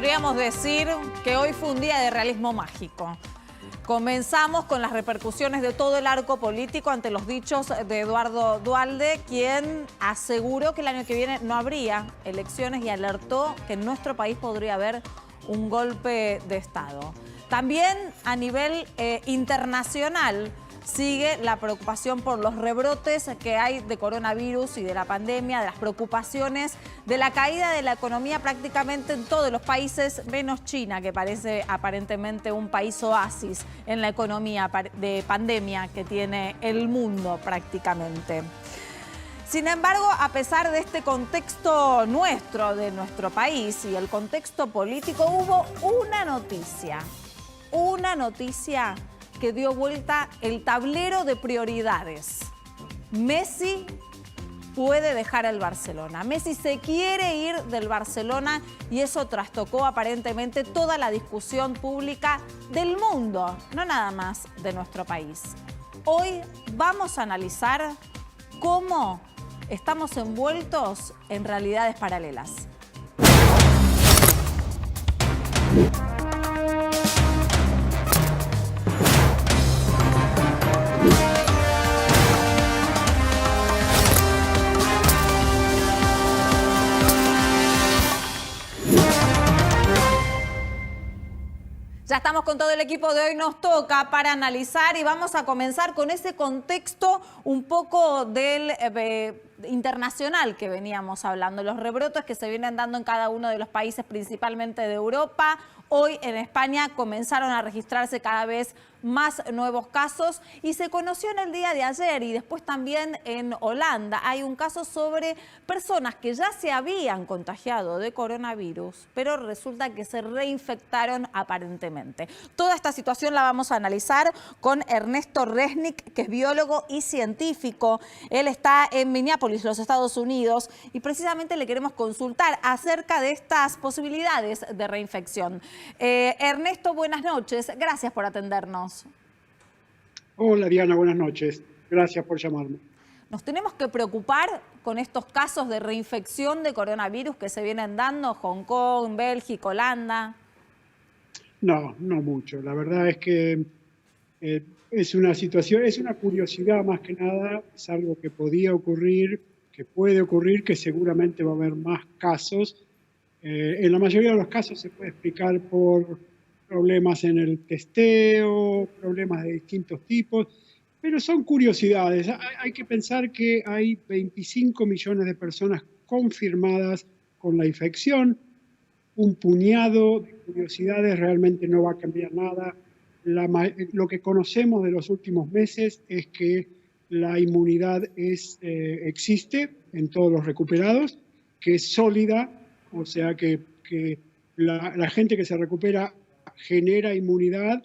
Podríamos decir que hoy fue un día de realismo mágico. Comenzamos con las repercusiones de todo el arco político ante los dichos de Eduardo Duhalde, quien aseguró que el año que viene no habría elecciones y alertó que en nuestro país podría haber un golpe de Estado. También a nivel internacional sigue la preocupación por los rebrotes que hay de coronavirus y de la pandemia, de las preocupaciones de la caída de la economía prácticamente en todos los países, menos China, que parece aparentemente un país oasis en la economía de pandemia que tiene el mundo prácticamente. Sin embargo, a pesar de este contexto nuestro, de nuestro país y el contexto político, hubo una noticia que dio vuelta el tablero de prioridades. Messi puede dejar el Barcelona. Messi se quiere ir del Barcelona y eso trastocó aparentemente toda la discusión pública del mundo, no nada más de nuestro país. Hoy vamos a analizar cómo estamos envueltos en realidades paralelas. Ya estamos con todo el equipo de Hoy Nos Toca para analizar y vamos a comenzar con ese contexto un poco del internacional que veníamos hablando, los rebrotes que se vienen dando en cada uno de los países, principalmente de Europa. Hoy en España comenzaron a registrarse cada vez más nuevos casos y se conoció en el día de ayer y después también en Holanda. Hay un caso sobre personas que ya se habían contagiado de coronavirus, pero resulta que se reinfectaron aparentemente. Toda esta situación la vamos a analizar con Ernesto Resnick, que es biólogo y científico. Él está en Minneapolis, los Estados Unidos, y precisamente le queremos consultar acerca de estas posibilidades de reinfección. Ernesto, buenas noches. Gracias por atendernos. Hola Diana, buenas noches. Gracias por llamarme. ¿Nos tenemos que preocupar con estos casos de reinfección de coronavirus que se vienen dando? Hong Kong, Bélgica, Holanda. No mucho. La verdad es que es una situación, es una curiosidad más que nada. Es algo que podía ocurrir, que puede ocurrir, que seguramente va a haber más casos. En la mayoría de los casos se puede explicar por problemas en el testeo, problemas de distintos tipos, pero son curiosidades. Hay que pensar que hay 25 millones de personas confirmadas con la infección. Un puñado de curiosidades realmente no va a cambiar nada. Lo que conocemos de los últimos meses es que la inmunidad existe en todos los recuperados, que es sólida, o sea que la gente que se recupera genera inmunidad,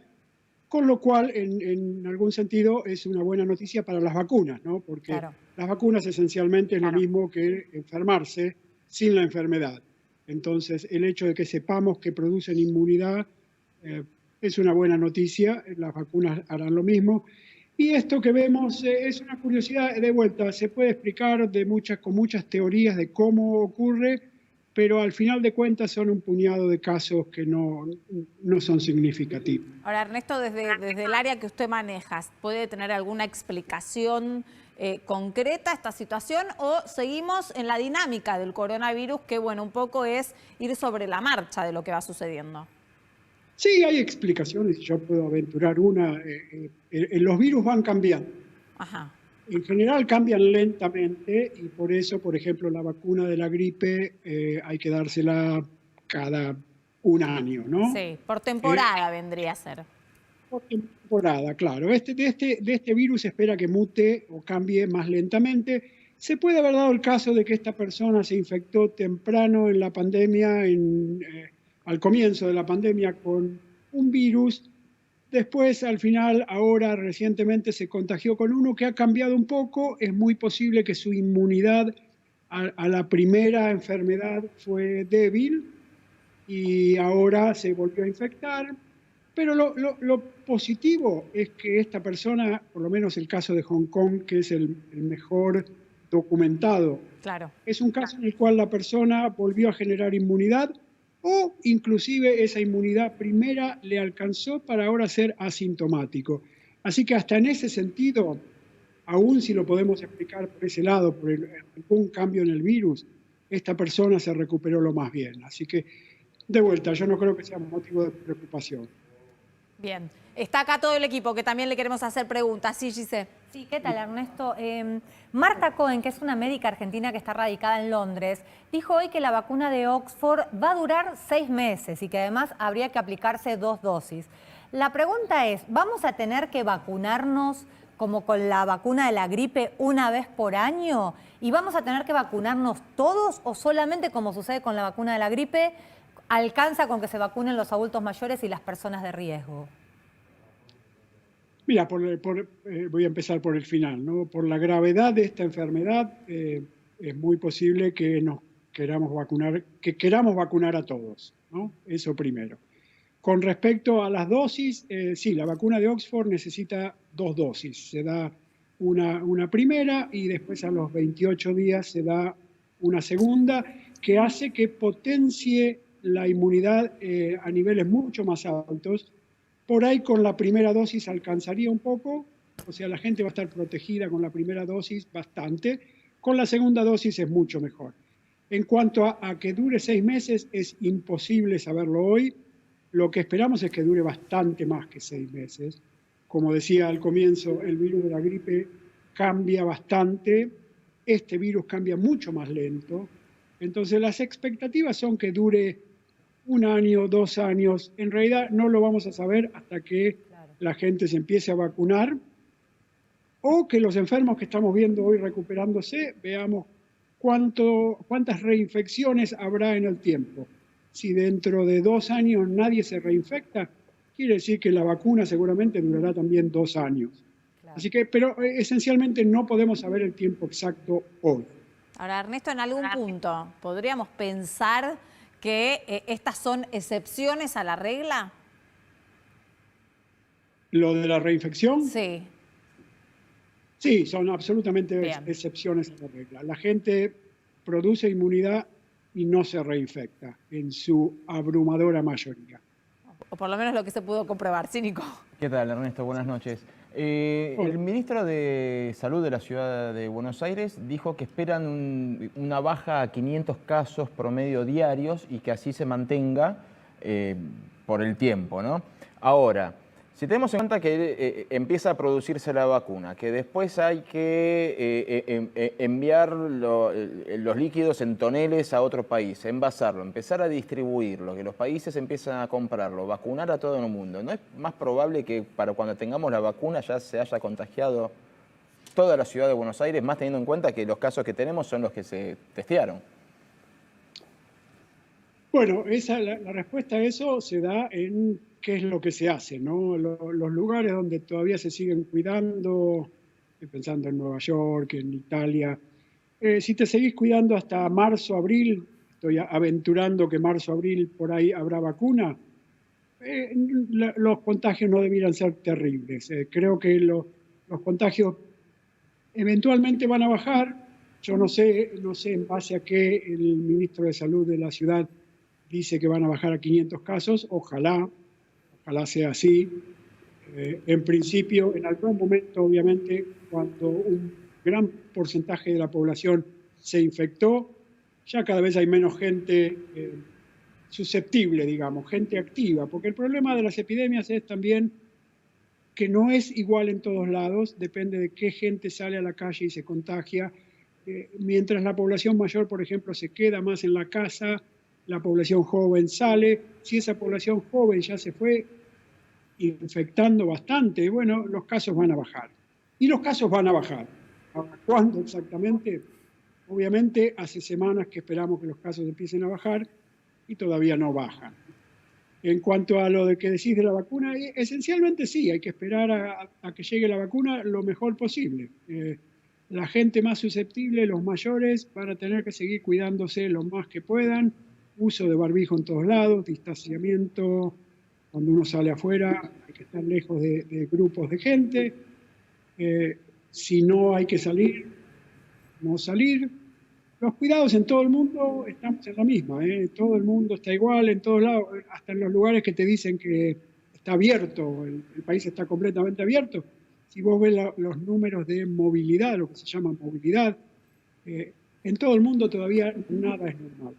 con lo cual en algún sentido es una buena noticia para las vacunas, ¿no? Porque claro, las vacunas esencialmente es lo mismo que enfermarse sin la enfermedad. Entonces el hecho de que sepamos que producen inmunidad es una buena noticia, las vacunas harán lo mismo. Y esto que vemos es una curiosidad de vuelta, se puede explicar con muchas teorías de cómo ocurre, pero al final de cuentas son un puñado de casos que no son significativos. Ahora, Ernesto, desde el área que usted maneja, ¿puede tener alguna explicación concreta a esta situación o seguimos en la dinámica del coronavirus que, bueno, un poco es ir sobre la marcha de lo que va sucediendo? Sí, hay explicaciones, yo puedo aventurar una. Los virus van cambiando. Ajá. En general cambian lentamente y por eso, por ejemplo, la vacuna de la gripe hay que dársela cada un año, ¿no? Sí, por temporada vendría a ser. Por temporada, claro. De este virus se espera que mute o cambie más lentamente. Se puede haber dado el caso de que esta persona se infectó temprano en la pandemia, al comienzo de la pandemia, con un virus. Después, al final, ahora recientemente se contagió con uno que ha cambiado un poco. Es muy posible que su inmunidad a la primera enfermedad fue débil y ahora se volvió a infectar. Pero lo positivo es que esta persona, por lo menos el caso de Hong Kong, que es el mejor documentado, claro, es un caso en el cual la persona volvió a generar inmunidad. o inclusive esa inmunidad primera le alcanzó para ahora ser asintomático. Así que hasta en ese sentido, aún si lo podemos explicar por ese lado, por algún cambio en el virus, esta persona se recuperó lo más bien. Así que, de vuelta, yo no creo que sea motivo de preocupación. Bien. Está acá todo el equipo que también le queremos hacer preguntas. Sí, Gise. Sí, ¿qué tal, Ernesto? Marta Cohen, que es una médica argentina que está radicada en Londres, dijo hoy que la vacuna de Oxford va a durar 6 meses y que además habría que aplicarse 2 dosis. La pregunta es, ¿vamos a tener que vacunarnos como con la vacuna de la gripe una vez por año? ¿Y vamos a tener que vacunarnos todos o solamente, como sucede con la vacuna de la gripe, alcanza con que se vacunen los adultos mayores y las personas de riesgo? Mira, voy a empezar por el final, ¿no? Por la gravedad de esta enfermedad, es muy posible que queramos vacunar a todos, ¿no? Eso primero. Con respecto a las dosis, sí, la vacuna de Oxford necesita 2 dosis. Se da una primera y después a los 28 días se da una segunda, que hace que potencie la inmunidad a niveles mucho más altos. Por ahí con la primera dosis alcanzaría un poco, o sea, la gente va a estar protegida con la primera dosis bastante. Con la segunda dosis es mucho mejor. En cuanto a que dure 6 meses, es imposible saberlo hoy. Lo que esperamos es que dure bastante más que 6 meses. Como decía al comienzo, el virus de la gripe cambia bastante. Este virus cambia mucho más lento. Entonces las expectativas son que dure 1 año, 2 años. En realidad no lo vamos a saber hasta que la gente se empiece a vacunar o que los enfermos que estamos viendo hoy recuperándose, veamos cuántas reinfecciones habrá en el tiempo. Si dentro de 2 años nadie se reinfecta, quiere decir que la vacuna seguramente durará también 2 años. Claro. Así que, pero esencialmente no podemos saber el tiempo exacto hoy. Ahora, Ernesto, en algún punto, ¿podríamos pensar que estas son excepciones a la regla? ¿Lo de la reinfección? Sí. Sí, son absolutamente excepciones a la regla. La gente produce inmunidad y no se reinfecta en su abrumadora mayoría. O por lo menos lo que se pudo comprobar. Sí, Nico. ¿Qué tal, Ernesto? Buenas noches. El ministro de Salud de la Ciudad de Buenos Aires dijo que esperan una baja a 500 casos promedio diarios y que así se mantenga por el tiempo, ¿no? Ahora, si tenemos en cuenta que empieza a producirse la vacuna, que después hay que enviar los líquidos en toneles a otro país, envasarlo, empezar a distribuirlo, que los países empiezan a comprarlo, vacunar a todo el mundo, ¿no es más probable que para cuando tengamos la vacuna ya se haya contagiado toda la ciudad de Buenos Aires, más teniendo en cuenta que los casos que tenemos son los que se testearon? Bueno, la respuesta a eso se da en qué es lo que se hace, ¿no? Los lugares donde todavía se siguen cuidando, estoy pensando en Nueva York, en Italia, si te seguís cuidando hasta marzo, abril, estoy aventurando que marzo, abril por ahí habrá vacuna, los contagios no debieran ser terribles. Creo que los contagios eventualmente van a bajar. Yo no sé en base a qué el ministro de Salud de la ciudad dice que van a bajar a 500 casos, ojalá sea así. En principio, en algún momento, obviamente, cuando un gran porcentaje de la población se infectó, ya cada vez hay menos gente susceptible, digamos, gente activa, porque el problema de las epidemias es también que no es igual en todos lados, depende de qué gente sale a la calle y se contagia. Mientras la población mayor, por ejemplo, se queda más en la casa, la población joven sale. Si esa población joven ya se fue infectando bastante, bueno, los casos van a bajar. Y los casos van a bajar. Ahora, ¿cuándo exactamente? Obviamente hace semanas que esperamos que los casos empiecen a bajar y todavía no bajan. En cuanto a lo de que decís de la vacuna, esencialmente sí, hay que esperar a que llegue la vacuna lo mejor posible. La gente más susceptible, los mayores, van a tener que seguir cuidándose lo más que puedan. Uso de barbijo en todos lados, distanciamiento, cuando uno sale afuera hay que estar lejos de grupos de gente. Si no hay que salir, no salir. los cuidados en todo el mundo estamos en la misma, ¿eh? Todo el mundo está igual en todos lados, hasta en los lugares que te dicen que está abierto, el país está completamente abierto. Si vos ves los números de movilidad, lo que se llama movilidad, en todo el mundo todavía nada es normal.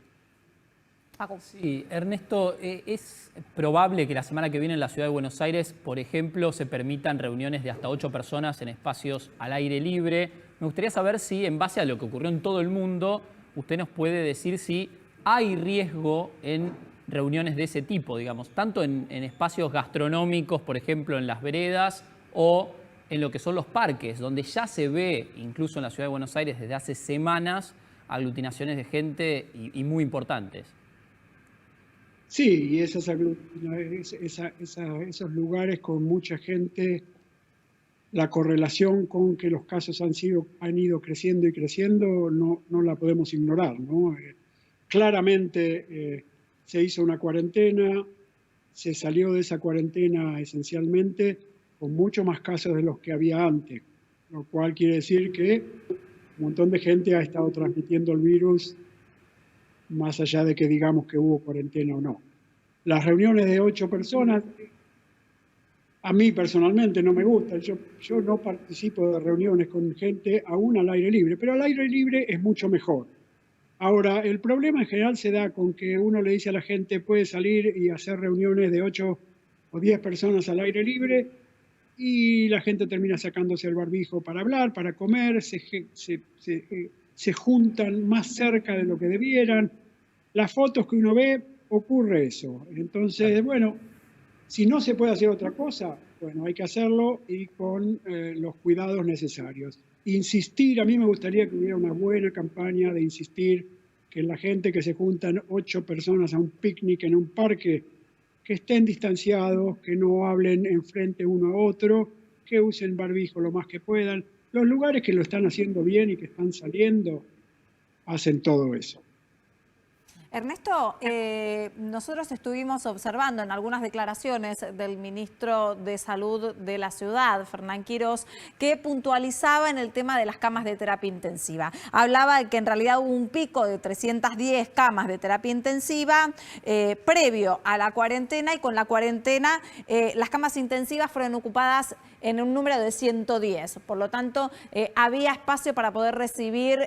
Sí, Ernesto, ¿es probable que la semana que viene en la ciudad de Buenos Aires, por ejemplo, se permitan reuniones de hasta 8 personas en espacios al aire libre? Me gustaría saber si, en base a lo que ocurrió en todo el mundo, usted nos puede decir si hay riesgo en reuniones de ese tipo, digamos, tanto en espacios gastronómicos, por ejemplo, en las veredas, o en lo que son los parques, donde ya se ve, incluso en la ciudad de Buenos Aires desde hace semanas, aglutinaciones de gente y muy importantes. Sí, y esos lugares con mucha gente, la correlación con que los casos han ido creciendo y creciendo, no la podemos ignorar, ¿no? Claramente se hizo una cuarentena, se salió de esa cuarentena esencialmente con mucho más casos de los que había antes, lo cual quiere decir que un montón de gente ha estado transmitiendo el virus más allá de que digamos que hubo cuarentena o no. Las reuniones de 8 personas, a mí personalmente no me gustan. Yo no participo de reuniones con gente aún al aire libre, pero al aire libre es mucho mejor. Ahora, el problema en general se da con que uno le dice a la gente puede salir y hacer reuniones de 8 o 10 personas al aire libre y la gente termina sacándose el barbijo para hablar, para comer, se juntan más cerca de lo que debieran. Las fotos que uno ve, ocurre eso. Entonces, bueno, si no se puede hacer otra cosa, bueno, hay que hacerlo y con los cuidados necesarios. Insistir, a mí me gustaría que hubiera una buena campaña de insistir que la gente que se juntan 8 personas a un picnic en un parque, que estén distanciados, que no hablen enfrente uno a otro, que usen barbijo lo más que puedan. Los lugares que lo están haciendo bien y que están saliendo, hacen todo eso. Ernesto, nosotros estuvimos observando en algunas declaraciones del ministro de Salud de la ciudad, Fernán Quirós, que puntualizaba en el tema de las camas de terapia intensiva. Hablaba de que en realidad hubo un pico de 310 camas de terapia intensiva previo a la cuarentena, y con la cuarentena las camas intensivas fueron ocupadas en un número de 110. Por lo tanto, había espacio para poder recibir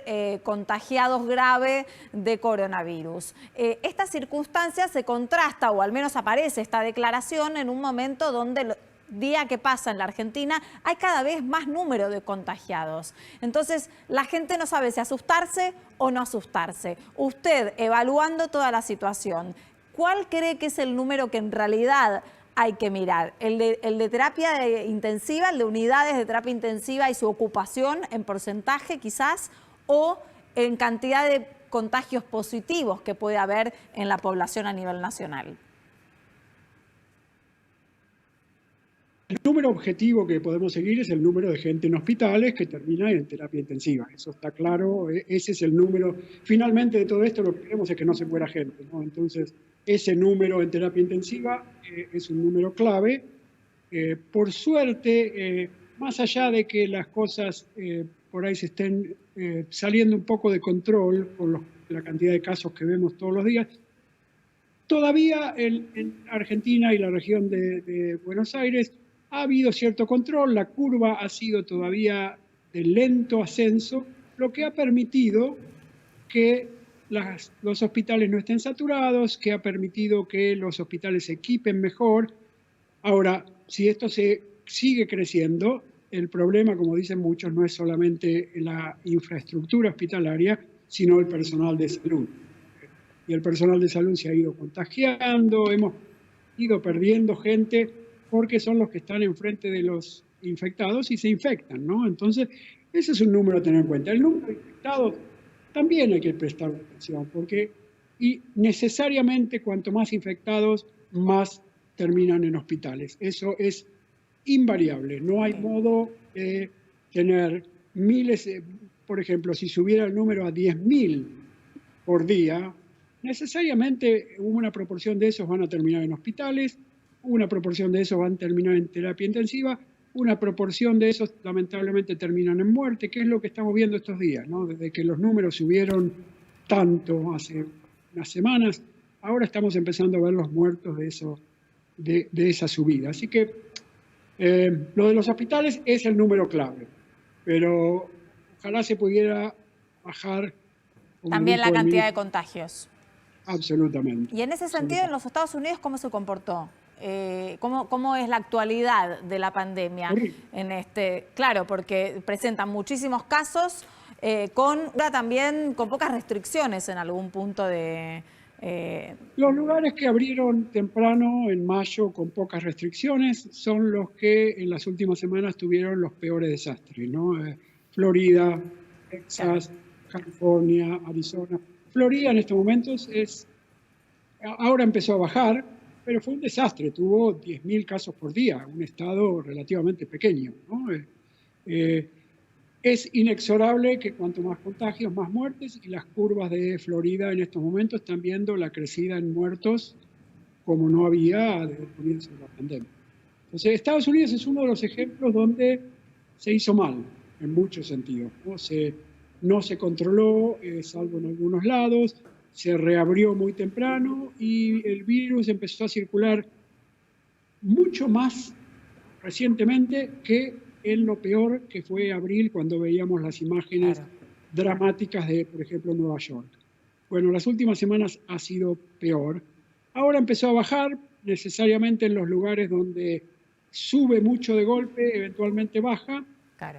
contagiados graves de coronavirus. Esta circunstancia se contrasta, o al menos aparece esta declaración, en un momento donde el día que pasa en la Argentina hay cada vez más número de contagiados. Entonces, la gente no sabe si asustarse o no asustarse. Usted, evaluando toda la situación, ¿cuál cree que es el número que en realidad hay que mirar? ¿El de terapia intensiva, el de unidades de terapia intensiva y su ocupación en porcentaje quizás, o en cantidad de contagios positivos que puede haber en la población a nivel nacional? El número objetivo que podemos seguir es el número de gente en hospitales que termina en terapia intensiva. Eso está claro, ese es el número. Finalmente, de todo esto lo que queremos es que no se muera gente, ¿no? Entonces, ese número en terapia intensiva es un número clave. Por suerte, más allá de que las cosas por ahí se estén saliendo un poco de control con la cantidad de casos que vemos todos los días, todavía en Argentina y la región de Buenos Aires ha habido cierto control. La curva ha sido todavía de lento ascenso, lo que ha permitido que los hospitales no estén saturados, que ha permitido que los hospitales se equipen mejor. Ahora, si esto se sigue creciendo, el problema, como dicen muchos, no es solamente la infraestructura hospitalaria, sino el personal de salud. Y el personal de salud se ha ido contagiando, hemos ido perdiendo gente porque son los que están enfrente de los infectados y se infectan, ¿no? Entonces, ese es un número a tener en cuenta. El número de infectados también hay que prestar atención, porque necesariamente cuanto más infectados, más terminan en hospitales. Eso es invariable. No hay modo de tener miles, por ejemplo, si subiera el número a 10.000 por día, necesariamente una proporción de esos van a terminar en hospitales, una proporción de esos van a terminar en terapia intensiva, una proporción de esos lamentablemente terminan en muerte, que es lo que estamos viendo estos días, ¿no? Desde que los números subieron tanto hace unas semanas, ahora estamos empezando a ver los muertos de esa subida. Así que lo de los hospitales es el número clave, pero ojalá se pudiera bajar también la cantidad de contagios. Absolutamente. Y en ese sentido, en los Estados Unidos, ¿cómo se comportó? ¿Cómo es la actualidad de la pandemia? Claro, porque presentan muchísimos casos, también con pocas restricciones en algún punto de... Los lugares que abrieron temprano, en mayo, con pocas restricciones, son los que en las últimas semanas tuvieron los peores desastres, ¿no? Florida, Texas, California, Arizona. Florida en estos momentos ahora empezó a bajar, pero fue un desastre, tuvo 10.000 casos por día, un estado relativamente pequeño, ¿no? Es inexorable que cuanto más contagios, más muertes, y las curvas de Florida en estos momentos están viendo la crecida en muertos como no había desde el comienzo de la pandemia. Entonces, Estados Unidos es uno de los ejemplos donde se hizo mal, en muchos sentidos, ¿no? No se controló, salvo en algunos lados, se reabrió muy temprano y el virus empezó a circular mucho más recientemente que en lo peor que fue abril, cuando veíamos las imágenes dramáticas de, por ejemplo, Nueva York. Bueno, las últimas semanas ha sido peor. Ahora empezó a bajar, necesariamente en los lugares donde sube mucho de golpe, eventualmente baja,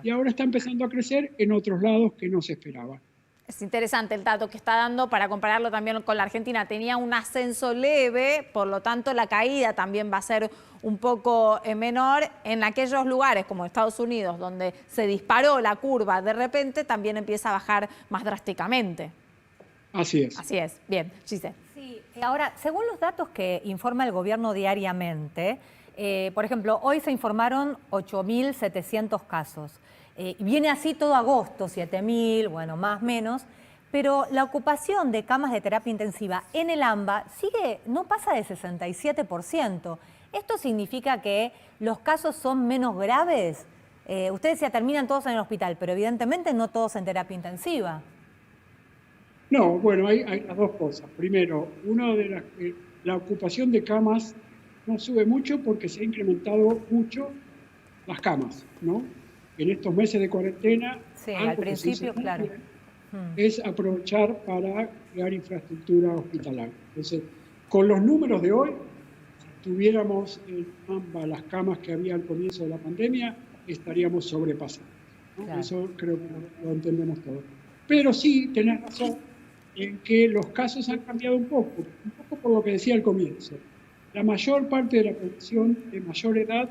y ahora está empezando a crecer en otros lados que no se esperaba. Es interesante el dato que está dando para compararlo también con la Argentina. Tenía un ascenso leve, por lo tanto la caída también va a ser un poco menor. En aquellos lugares como Estados Unidos, donde se disparó la curva, de repente también empieza a bajar más drásticamente. Así es. Así es. Bien, Giselle. Sí, ahora, según los datos que informa el gobierno diariamente, por ejemplo, hoy se informaron 8.700 casos. Viene así todo agosto, 7.000, bueno, más o menos, pero la ocupación de camas de terapia intensiva en el AMBA no pasa de 67%. ¿Esto significa que los casos son menos graves? Ustedes ya terminan todos en el hospital, pero evidentemente no todos en terapia intensiva. No, bueno, hay las dos cosas. Primero, la ocupación de camas no sube mucho porque se ha incrementado mucho las camas, ¿no? En estos meses de cuarentena, sí, al principio, claro, es aprovechar para crear infraestructura hospitalaria. Entonces, con los números de hoy, si tuviéramos en AMBA las camas que había al comienzo de la pandemia, estaríamos sobrepasados, ¿no? Claro. Eso creo que lo entendemos todos. Pero sí, tenés razón en que los casos han cambiado un poco por lo que decía al comienzo. La mayor parte de la población de mayor edad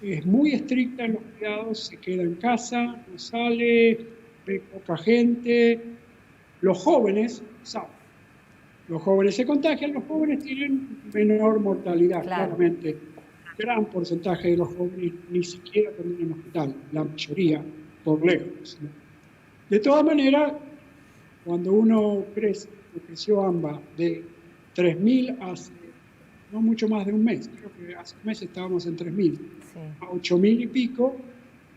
es muy estricta en los cuidados, se queda en casa, no sale, ve poca gente. Los jóvenes saben, los jóvenes se contagian, los jóvenes tienen menor mortalidad, claro. Claramente. Gran porcentaje de los jóvenes ni siquiera terminan en hospital, la mayoría por lejos, ¿no? De todas maneras, cuando uno creció AMBA de 3.000 hace no mucho más de un mes, creo que hace un mes estábamos en 3.000, sí, a 8.000 y pico,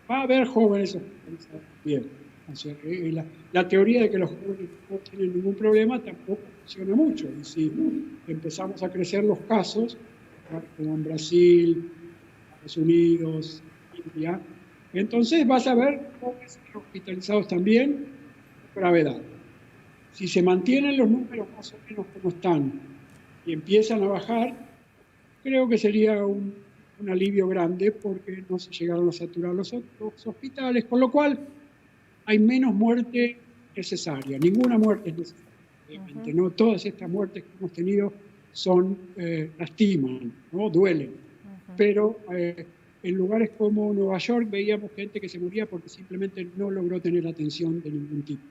va a haber jóvenes hospitalizados bien. O sea, la teoría de que los jóvenes no tienen ningún problema tampoco funciona mucho. Y si empezamos a crecer los casos, como en Brasil, Estados Unidos, India, entonces vas a ver jóvenes hospitalizados también con gravedad. Si se mantienen los números más o menos como están y empiezan a bajar, creo que sería un alivio grande porque no se llegaron a saturar los hospitales, con lo cual hay menos muerte necesaria. Ninguna muerte es necesaria, obviamente, ¿no? Todas estas muertes que hemos tenido lastiman, ¿no? Duelen. Pero en lugares como Nueva York veíamos gente que se moría porque simplemente no logró tener atención de ningún tipo.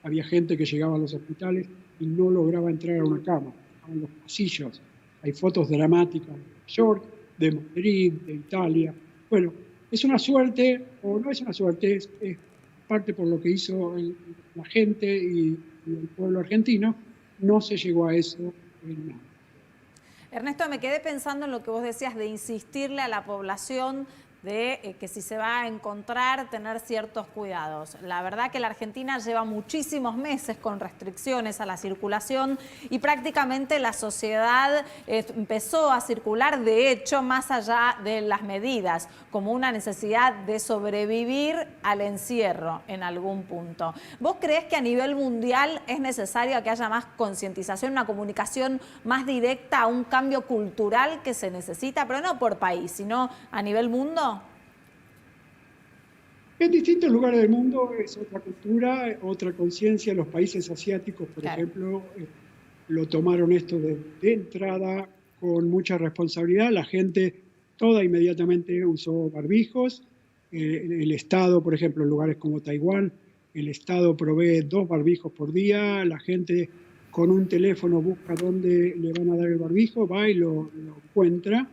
Había gente que llegaba a los hospitales y no lograba entrar a una cama, en los pasillos. Hay fotos dramáticas de Nueva York, de Madrid, de Italia. Bueno, es una suerte, o no es una suerte, es parte por lo que hizo la gente y el pueblo argentino, no se llegó a eso en nada. Ernesto, me quedé pensando en lo que vos decías de insistirle a la población de que si se va a encontrar, tener ciertos cuidados. La verdad que la Argentina lleva muchísimos meses con restricciones a la circulación y prácticamente la sociedad empezó a circular, de hecho, más allá de las medidas, como una necesidad de sobrevivir al encierro en algún punto. ¿Vos creés que a nivel mundial es necesario que haya más concientización, una comunicación más directa a un cambio cultural que se necesita, pero no por país, sino a nivel mundo? En distintos lugares del mundo es otra cultura, otra conciencia. Los países asiáticos, por ejemplo, lo tomaron esto de entrada con mucha responsabilidad. La gente toda inmediatamente usó barbijos. El Estado, por ejemplo, en lugares como Taiwán, el Estado provee 2 barbijos por día. La gente con un teléfono busca dónde le van a dar el barbijo, va y lo encuentra.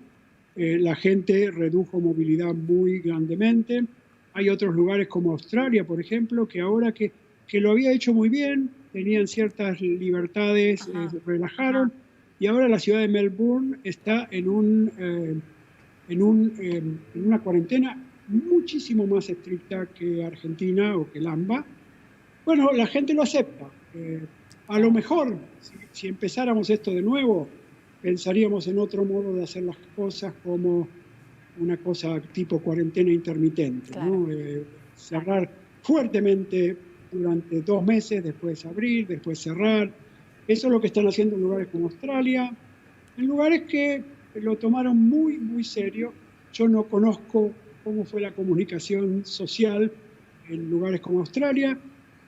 La gente redujo movilidad muy grandemente. Hay otros lugares como Australia, por ejemplo, que ahora que lo había hecho muy bien, tenían ciertas libertades, se relajaron, y ahora la ciudad de Melbourne está en una cuarentena muchísimo más estricta que Argentina o que el AMBA. Bueno, la gente lo acepta. A lo mejor, si empezáramos esto de nuevo, pensaríamos en otro modo de hacer las cosas, como una cosa tipo cuarentena intermitente, ¿no? Cerrar fuertemente durante 2 meses, después abrir, después cerrar. Eso es lo que están haciendo en lugares como Australia, en lugares que lo tomaron muy, muy serio. Yo no conozco cómo fue la comunicación social en lugares como Australia,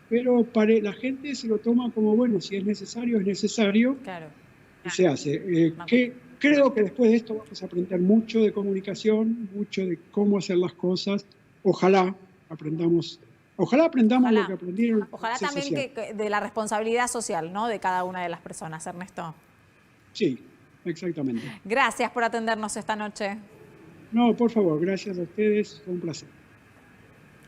pero la gente se lo toma como, bueno, si es necesario, es necesario. Claro. Y se hace. Creo que después de esto vamos a aprender mucho de comunicación, mucho de cómo hacer las cosas. Ojalá aprendamos lo que aprendieron. Ojalá también que de la responsabilidad social, ¿no?, de cada una de las personas, Ernesto. Sí, exactamente. Gracias por atendernos esta noche. No, por favor, gracias a ustedes, fue un placer.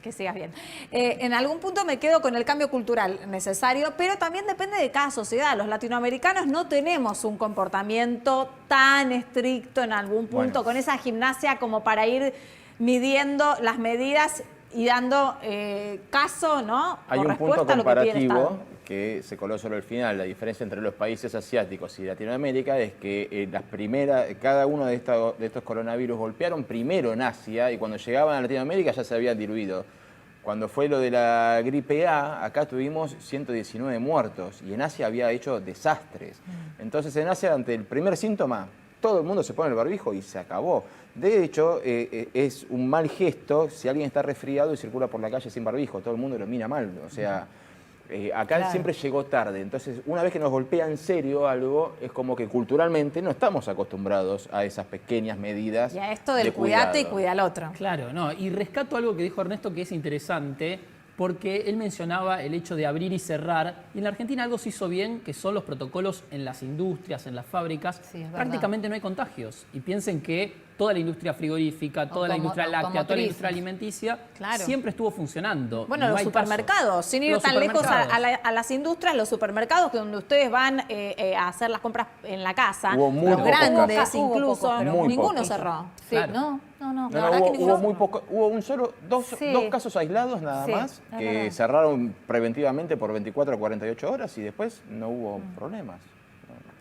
Que sigas bien. En algún punto me quedo con el cambio cultural necesario, pero también depende de cada sociedad. Los latinoamericanos no tenemos un comportamiento tan estricto en algún punto, con esa gimnasia como para ir midiendo las medidas y dando caso, ¿no? Hay un punto comparativo que se coló sobre el final. La diferencia entre los países asiáticos y Latinoamérica es que cada uno de estos coronavirus golpearon primero en Asia y cuando llegaban a Latinoamérica ya se habían diluido. Cuando fue lo de la gripe A, acá tuvimos 119 muertos y en Asia había hecho desastres. Entonces en Asia, ante el primer síntoma, todo el mundo se pone el barbijo y se acabó. De hecho, es un mal gesto si alguien está resfriado y circula por la calle sin barbijo. Todo el mundo lo mira mal. O sea, acá siempre llegó tarde. Entonces, una vez que nos golpea en serio algo, es como que culturalmente no estamos acostumbrados a esas pequeñas medidas. Y a esto del cuidate y cuida al otro. Claro, no. Y rescato algo que dijo Ernesto que es interesante, porque él mencionaba el hecho de abrir y cerrar, y en la Argentina algo se hizo bien, que son los protocolos en las industrias, en las fábricas. Sí, es prácticamente no hay contagios. Y piensen que toda la industria frigorífica, toda la industria láctea, toda la industria alimenticia, siempre estuvo funcionando. Bueno, no los supermercados, sin ir tan lejos a las industrias, los supermercados donde ustedes van a hacer las compras en la casa, los grandes incluso, ninguno cerró. Sí, Claro. No, la verdad que hubo muy poco, dos casos aislados nada más que cerraron preventivamente por 24 a 48 horas y después no hubo problemas.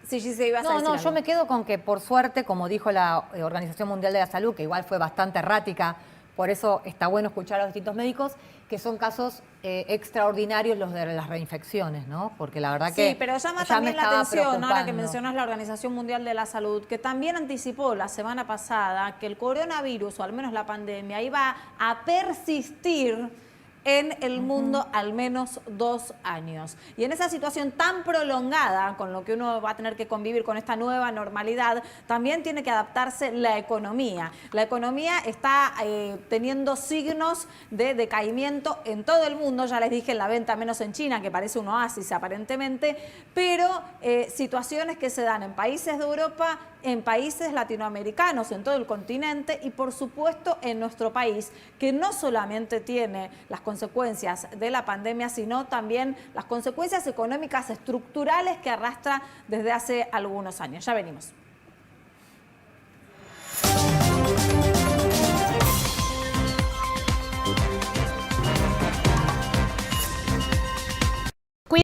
Sí, se ibas a decir yo algo. me quedo con que, por suerte, como dijo la Organización Mundial de la Salud, que igual fue bastante errática, por eso está bueno escuchar a los distintos médicos, que son casos extraordinarios los de las reinfecciones, ¿no? Porque la verdad que sí, pero llama ya también me la estaba atención, ahora que preocupando. mencionas la Organización Mundial de la Salud, que también anticipó la semana pasada que el coronavirus, o al menos la pandemia, iba a persistir en el mundo al menos 2 años. Y en esa situación tan prolongada, con lo que uno va a tener que convivir con esta nueva normalidad, también tiene que adaptarse la economía. La economía está teniendo signos de decaimiento en todo el mundo, ya les dije, en la venta, menos en China, que parece un oasis aparentemente, pero situaciones que se dan en países de Europa, en países latinoamericanos, en todo el continente y por supuesto en nuestro país, que no solamente tiene las consecuencias de la pandemia, sino también las consecuencias económicas estructurales que arrastra desde hace algunos años. Ya venimos.